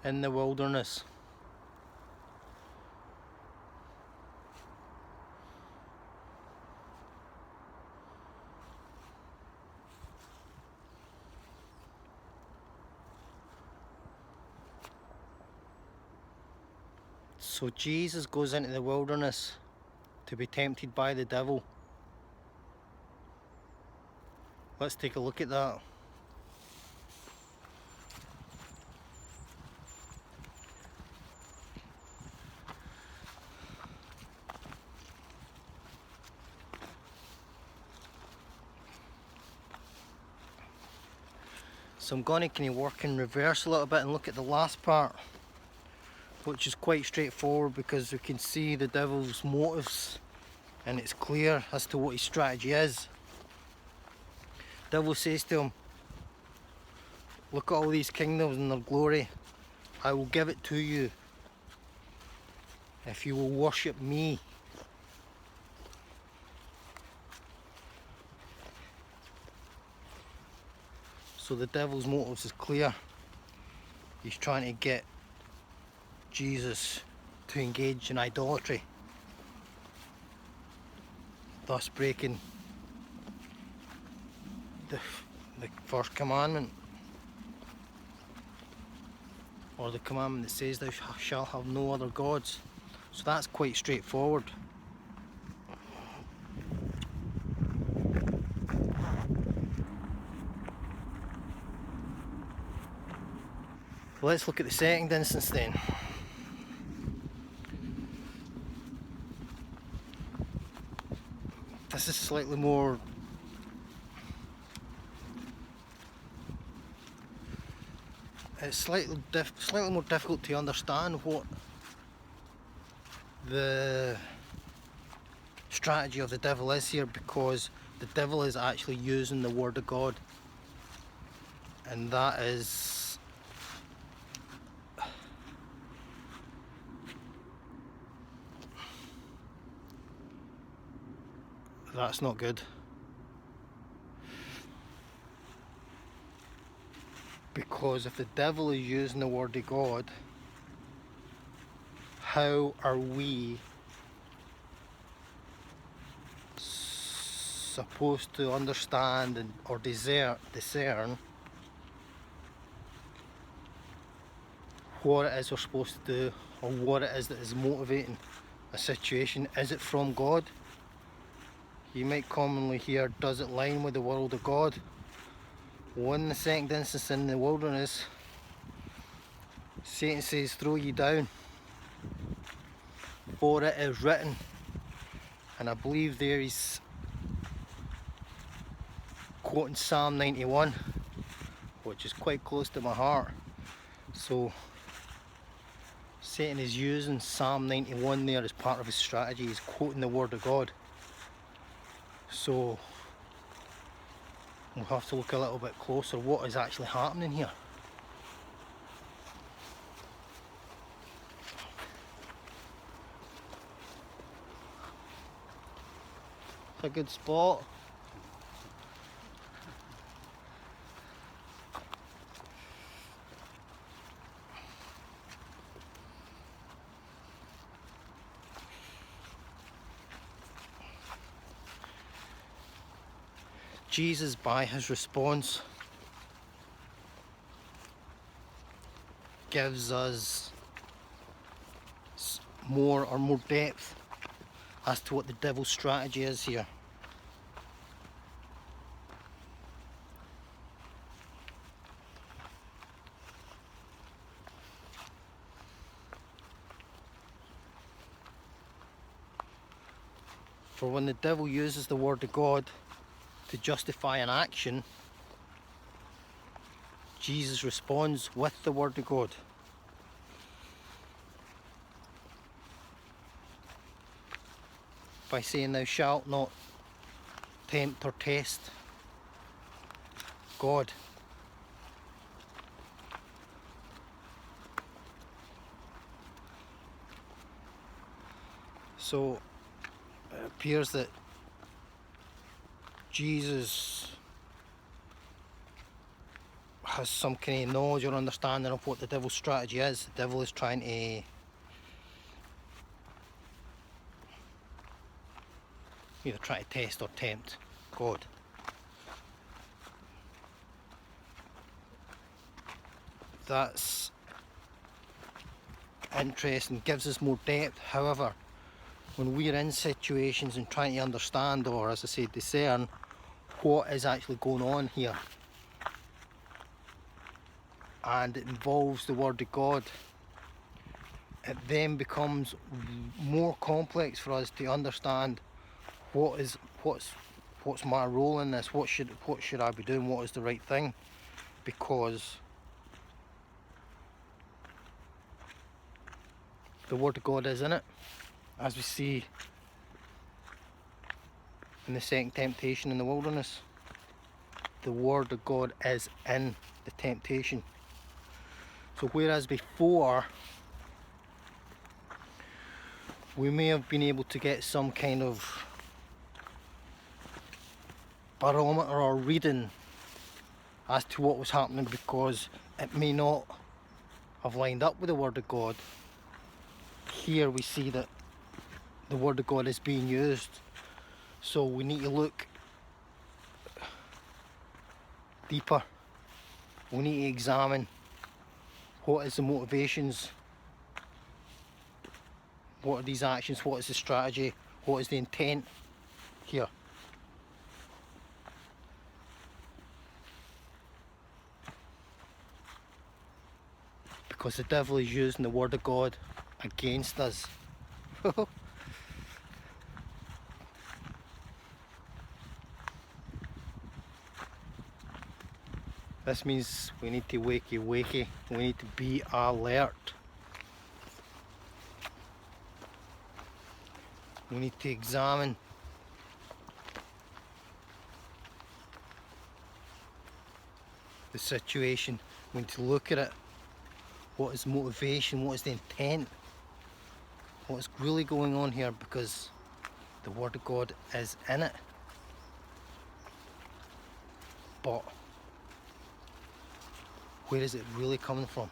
in the wilderness. So Jesus goes into the wilderness to be tempted by the devil. Let's take a look at that. So I'm going to work in reverse a little bit and look at the last part, which is quite straightforward because we can see the devil's motives and it's clear as to what his strategy is. The devil says to him, look at all these kingdoms and their glory. I will give it to you if you will worship me. So the devil's motives is clear. He's trying to get Jesus to engage in idolatry, thus breaking the first commandment, or the commandment that says thou shalt have no other gods. So that's quite straightforward. Let's look at the second instance then. This is slightly more slightly more difficult to understand what the strategy of the devil is here, because the devil is actually using the word of God, and that's not good. Because if the devil is using the word of God, how are we supposed to understand or discern what it is we're supposed to do, or what it is that is motivating a situation? Is it from God? You might commonly hear, does it line with the word of God? Well, in the second instance in the wilderness, Satan says, throw ye down, for it is written. And I believe there he's quoting Psalm 91, which is quite close to my heart. So Satan is using Psalm 91 there as part of his strategy. He's quoting the word of God. So we'll have to look a little bit closer what is actually happening here. It's a good spot. Jesus, by his response, gives us more depth as to what the devil's strategy is here. For when the devil uses the word of God to justify an action, Jesus responds with the word of God. By saying, thou shalt not tempt or test God. So it appears that Jesus has some kind of knowledge or understanding of what the devil's strategy is. The devil is trying to either try to test or tempt God. That's interesting, gives us more depth. However, when we're in situations and trying to understand, or as I say, discern what is actually going on here, and it involves the Word of God, it then becomes more complex for us to understand what's my role in this, what should I be doing, what is the right thing, because the Word of God is in it, as we see in the second temptation in the wilderness. The Word of God is in the temptation. So whereas before we may have been able to get some kind of barometer or reading as to what was happening because it may not have lined up with the Word of God, here we see that the Word of God is being used. So we need to look deeper. We need to examine what is the motivations, what are these actions, what is the strategy, what is the intent here. Because the devil is using the Word of God against us. This means we need to wakey wakey, we need to be alert. We need to examine the situation, we need to look at it. What is motivation, what is the intent, what's really going on here, because the Word of God is in it. But where is it really coming from?